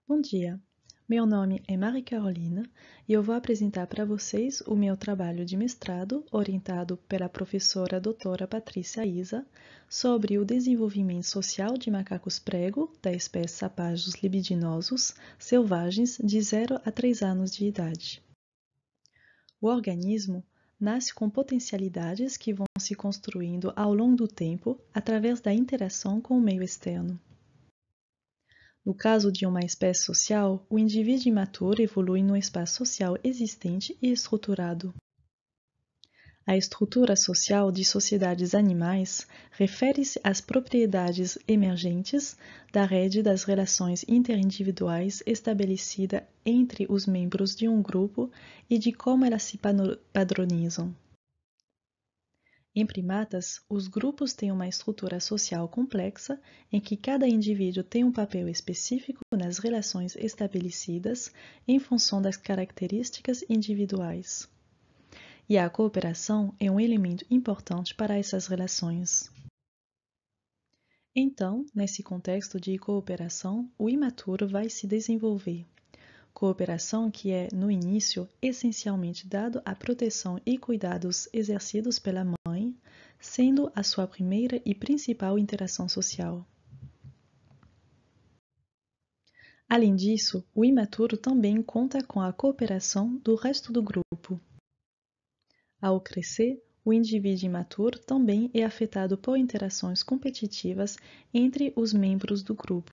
Bom dia, meu nome é Mari Carolina e eu vou apresentar para vocês o meu trabalho de mestrado, orientado pela professora doutora Patrícia Isa, sobre o desenvolvimento social de macacos prego da espécie Sapajos libidinosos selvagens de 0 a 3 anos de idade. O organismo nasce com potencialidades que vão se construindo ao longo do tempo através da interação com o meio externo. No caso de uma espécie social, o indivíduo imaturo evolui no espaço social existente e estruturado. A estrutura social de sociedades animais refere-se às propriedades emergentes da rede das relações interindividuais estabelecida entre os membros de um grupo e de como elas se padronizam. Em primatas, os grupos têm uma estrutura social complexa em que cada indivíduo tem um papel específico nas relações estabelecidas em função das características individuais. E a cooperação é um elemento importante para essas relações. Então, nesse contexto de cooperação, o imaturo vai se desenvolver. Cooperação que é, no início, essencialmente dado à proteção e cuidados exercidos pela mãe, sendo a sua primeira e principal interação social. Além disso, o imaturo também conta com a cooperação do resto do grupo. Ao crescer, o indivíduo imaturo também é afetado por interações competitivas entre os membros do grupo.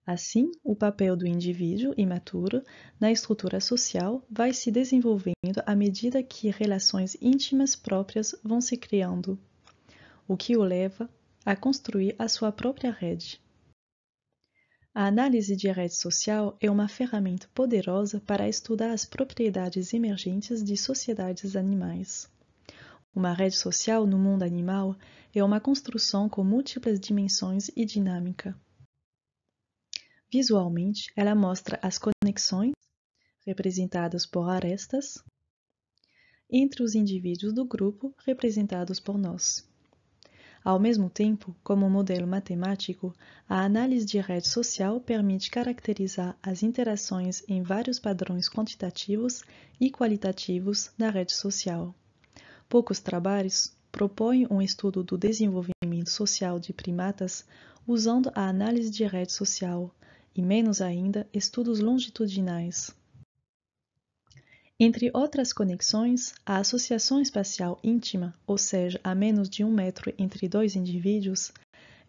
Assim, o papel do indivíduo imaturo na estrutura social vai se desenvolvendo à medida que relações íntimas próprias vão se criando, o que o leva a construir a sua própria rede. A análise de rede social é uma ferramenta poderosa para estudar as propriedades emergentes de sociedades animais. Uma rede social no mundo animal é uma construção com múltiplas dimensões e dinâmica. Visualmente, ela mostra as conexões, representadas por arestas, entre os indivíduos do grupo, representados por nós. Ao mesmo tempo, como modelo matemático, a análise de rede social permite caracterizar as interações em vários padrões quantitativos e qualitativos da rede social. Poucos trabalhos propõem um estudo do desenvolvimento social de primatas usando a análise de rede social, e menos ainda estudos longitudinais. Entre outras conexões, a associação espacial íntima, ou seja, a menos de 1 metro entre dois indivíduos,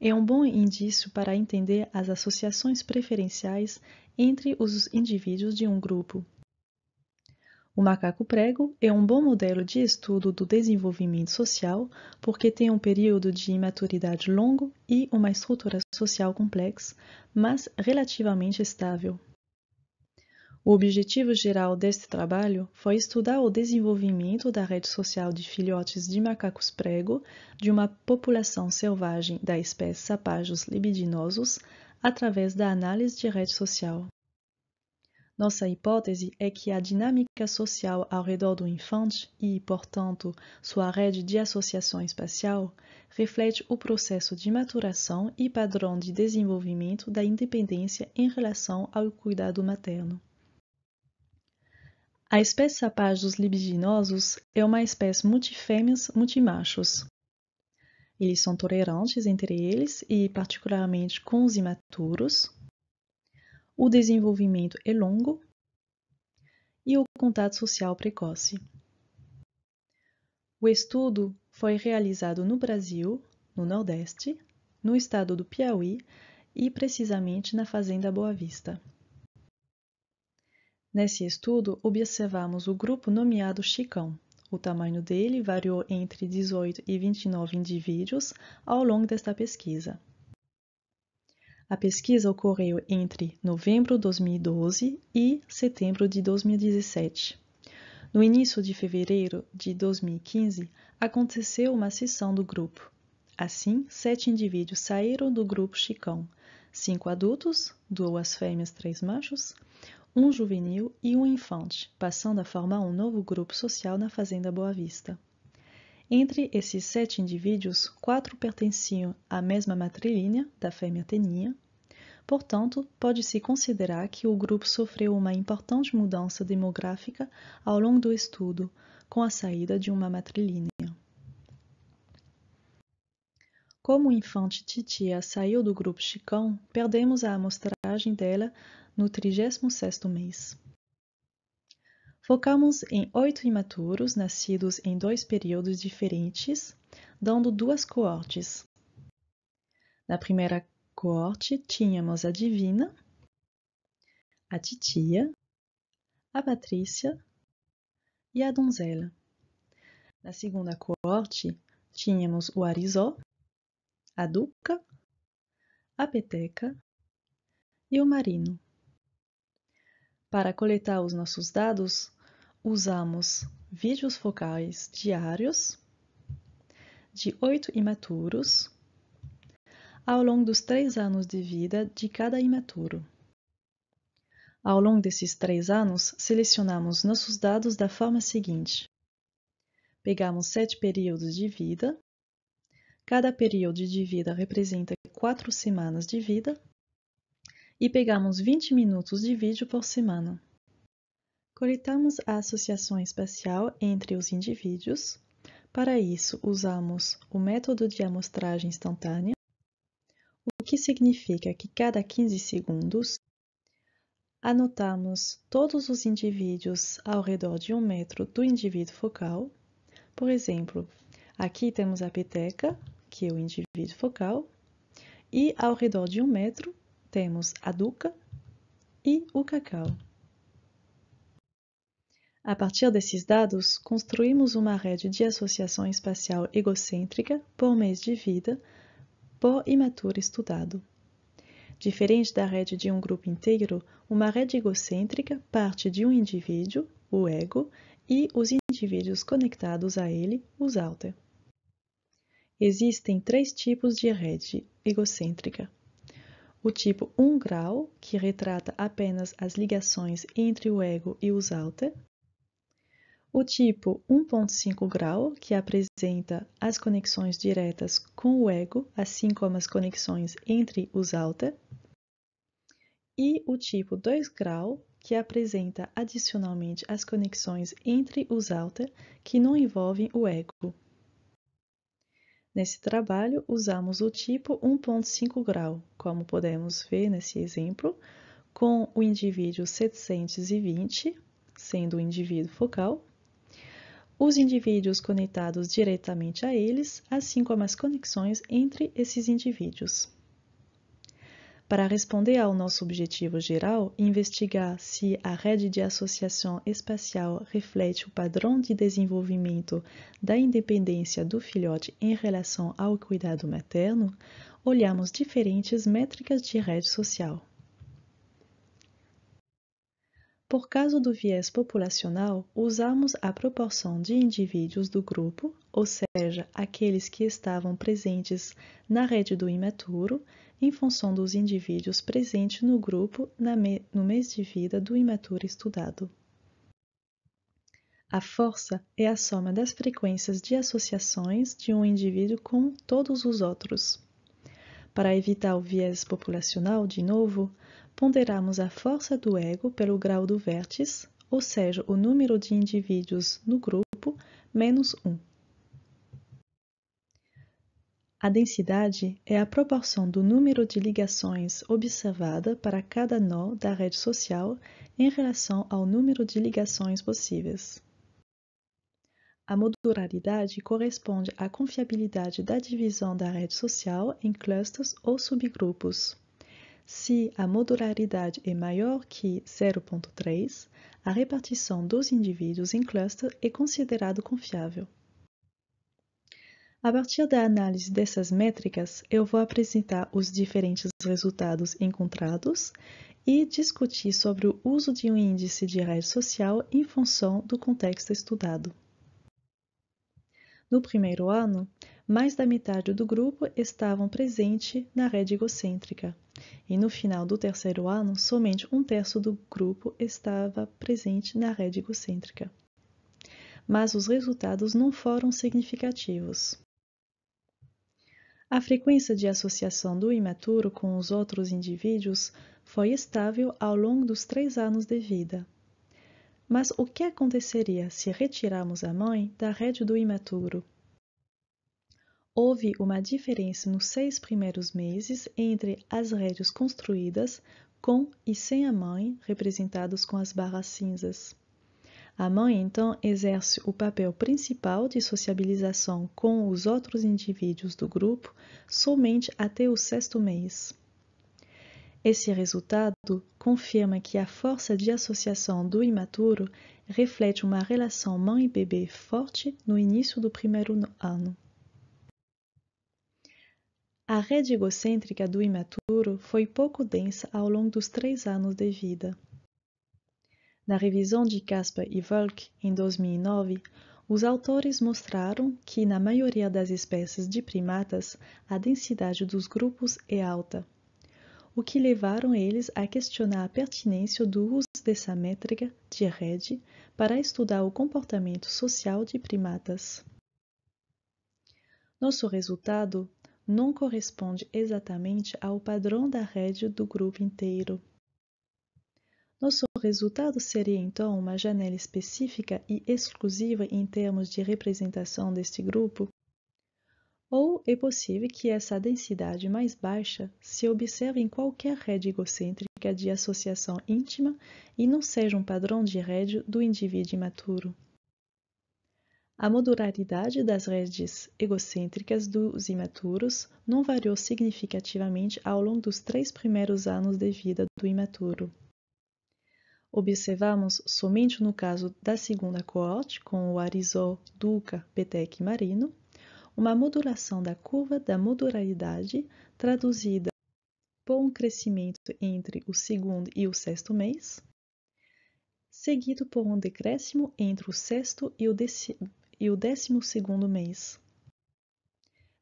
é um bom indício para entender as associações preferenciais entre os indivíduos de um grupo. O macaco prego é um bom modelo de estudo do desenvolvimento social porque tem um período de imaturidade longo e uma estrutura social complexa, mas relativamente estável. O objetivo geral deste trabalho foi estudar o desenvolvimento da rede social de filhotes de macacos prego de uma população selvagem da espécie Sapajos libidinosos através da análise de rede social. Nossa hipótese é que a dinâmica social ao redor do infante e, portanto, sua rede de associação espacial reflete o processo de maturação e padrão de desenvolvimento da independência em relação ao cuidado materno. A espécie Sapajos libidinosos é uma espécie multifêmeas, multimachos. Eles são tolerantes entre eles e, particularmente, com os imaturos. O desenvolvimento é longo e o contato social precoce. O estudo foi realizado no Brasil, no Nordeste, no estado do Piauí e precisamente na Fazenda Boa Vista. Nesse estudo, observamos o grupo nomeado Chicão. O tamanho dele variou entre 18 e 29 indivíduos ao longo desta pesquisa. A pesquisa ocorreu entre novembro de 2012 e setembro de 2017. No início de fevereiro de 2015, aconteceu uma cisão do grupo. Assim, 7 indivíduos saíram do grupo Chicão, 5 adultos, 2 fêmeas, 3 machos, um juvenil e um infante, passando a formar um novo grupo social na Fazenda Boa Vista. Entre esses 7 indivíduos, 4 pertenciam à mesma matrilineia da fêmea teninha, Portanto, pode-se considerar que o grupo sofreu uma importante mudança demográfica ao longo do estudo, com a saída de uma matrilínea. Como o infante Titia saiu do grupo Chicão, perdemos a amostragem dela no 36º mês. Focamos em 8 imaturos nascidos em 2 períodos diferentes, dando 2 coortes. Na primeira coorte, tínhamos a Divina, a Titia, a Patrícia e a Donzela. Na segunda coorte, tínhamos o Arizó, a Duca, a Peteca e o Marino. Para coletar os nossos dados, usamos vídeos focais diários de 8 imaturos ao longo dos 3 anos de vida de cada imaturo. Ao longo desses 3 anos, selecionamos nossos dados da forma seguinte. Pegamos 7 períodos de vida. Cada período de vida representa 4 semanas de vida. E pegamos 20 minutos de vídeo por semana. Coletamos a associação espacial entre os indivíduos. Para isso, usamos o método de amostragem instantânea, o que significa que cada 15 segundos anotamos todos os indivíduos ao redor de 1 metro do indivíduo focal. Por exemplo, aqui temos a Peteca, que é o indivíduo focal, e ao redor de 1 metro temos a Duca e o Cacau. A partir desses dados, construímos uma rede de associação espacial egocêntrica por mês de vida por imaturo estudado. Diferente da rede de um grupo inteiro, uma rede egocêntrica parte de um indivíduo, o ego, e os indivíduos conectados a ele, os alter. Existem 3 tipos de rede egocêntrica. O tipo 1 grau, que retrata apenas as ligações entre o ego e os alter. O tipo 1.5 grau, que apresenta as conexões diretas com o ego, assim como as conexões entre os alter. E o tipo 2 grau, que apresenta adicionalmente as conexões entre os alter que não envolvem o ego. Nesse trabalho, usamos o tipo 1.5 grau, como podemos ver nesse exemplo, com o indivíduo 720, sendo o indivíduo focal, os indivíduos conectados diretamente a eles, assim como as conexões entre esses indivíduos. Para responder ao nosso objetivo geral, investigar se a rede de associação espacial reflete o padrão de desenvolvimento da independência do filhote em relação ao cuidado materno, olhamos diferentes métricas de rede social. Por causa do viés populacional, usamos a proporção de indivíduos do grupo, ou seja, aqueles que estavam presentes na rede do imaturo, em função dos indivíduos presentes no grupo no mês de vida do imaturo estudado. A força é a soma das frequências de associações de um indivíduo com todos os outros. Para evitar o viés populacional, de novo, ponderamos a força do ego pelo grau do vértice, ou seja, o número de indivíduos no grupo, menos 1. A densidade é a proporção do número de ligações observada para cada nó da rede social em relação ao número de ligações possíveis. A modularidade corresponde à confiabilidade da divisão da rede social em clusters ou subgrupos. Se a modularidade é maior que 0,3, a repartição dos indivíduos em cluster é considerada confiável. A partir da análise dessas métricas, eu vou apresentar os diferentes resultados encontrados e discutir sobre o uso de um índice de rede social em função do contexto estudado. No primeiro ano, mais da metade do grupo estavam presentes na rede egocêntrica, e no final do terceiro ano, somente 1/3 do grupo estava presente na rede egocêntrica. Mas os resultados não foram significativos. A frequência de associação do imaturo com os outros indivíduos foi estável ao longo dos 3 anos de vida. Mas o que aconteceria se retirarmos a mãe da rede do imaturo? Houve uma diferença nos 6 primeiros meses entre as redes construídas com e sem a mãe, representados com as barras cinzas. A mãe, então, exerce o papel principal de sociabilização com os outros indivíduos do grupo somente até o 6º mês. Esse resultado confirma que a força de associação do imaturo reflete uma relação mãe-bebê forte no início do 1º ano. A rede egocêntrica do imaturo foi pouco densa ao longo dos 3 anos de vida. Na revisão de Casper e Volk, em 2009, os autores mostraram que, na maioria das espécies de primatas, a densidade dos grupos é alta, o que levaram eles a questionar a pertinência do uso dessa métrica de rede para estudar o comportamento social de primatas. Nosso resultado não corresponde exatamente ao padrão da rede do grupo inteiro. Nosso resultado seria então uma janela específica e exclusiva em termos de representação deste grupo? Ou é possível que essa densidade mais baixa se observe em qualquer rede egocêntrica de associação íntima e não seja um padrão de rede do indivíduo imaturo? A modularidade das redes egocêntricas dos imaturos não variou significativamente ao longo dos 3 primeiros anos de vida do imaturo. Observamos somente no caso da segunda coorte, com o Arizó, Duca, Petek e Marino, uma modulação da curva da modularidade traduzida por um crescimento entre o 2º e o 6º mês, seguido por um decréscimo entre o 6º e o 12º mês.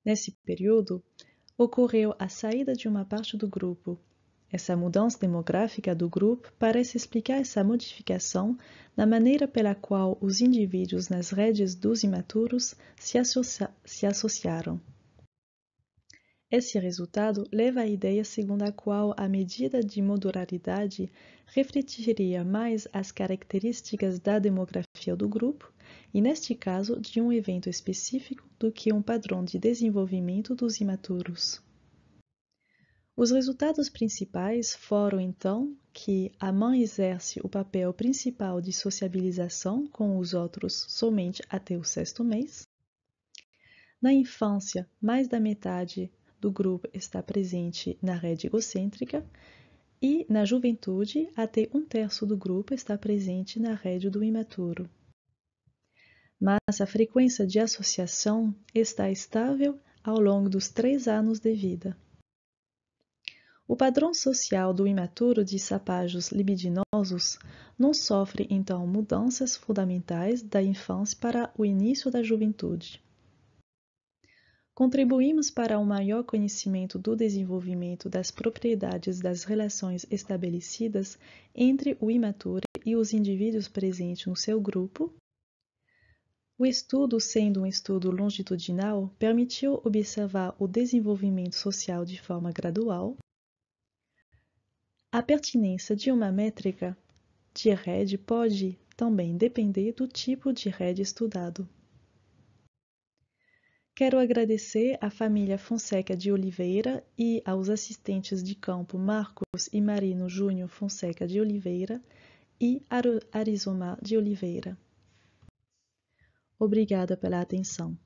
Nesse período, ocorreu a saída de uma parte do grupo. Essa mudança demográfica do grupo parece explicar essa modificação na maneira pela qual os indivíduos nas redes dos imaturos se associaram. Esse resultado leva à ideia segundo a qual a medida de modularidade refletiria mais as características da demografia do grupo e, neste caso, de um evento específico do que um padrão de desenvolvimento dos imaturos. Os resultados principais foram, então, que a mãe exerce o papel principal de sociabilização com os outros somente até o 6º mês. Na infância, mais da metade do grupo está presente na rede egocêntrica e, na juventude, até 1/3 do grupo está presente na rede do imaturo. Mas a frequência de associação está estável ao longo dos 3 anos de vida. O padrão social do imaturo de sapajos libidinosos não sofre, então, mudanças fundamentais da infância para o início da juventude. Contribuímos para um maior conhecimento do desenvolvimento das propriedades das relações estabelecidas entre o imaturo e os indivíduos presentes no seu grupo. O estudo, sendo um estudo longitudinal, permitiu observar o desenvolvimento social de forma gradual. A pertinência de uma métrica de rede pode também depender do tipo de rede estudado. Quero agradecer à família Fonseca de Oliveira e aos assistentes de campo Marcos e Marino Júnior Fonseca de Oliveira e Arizomar de Oliveira. Obrigada pela atenção.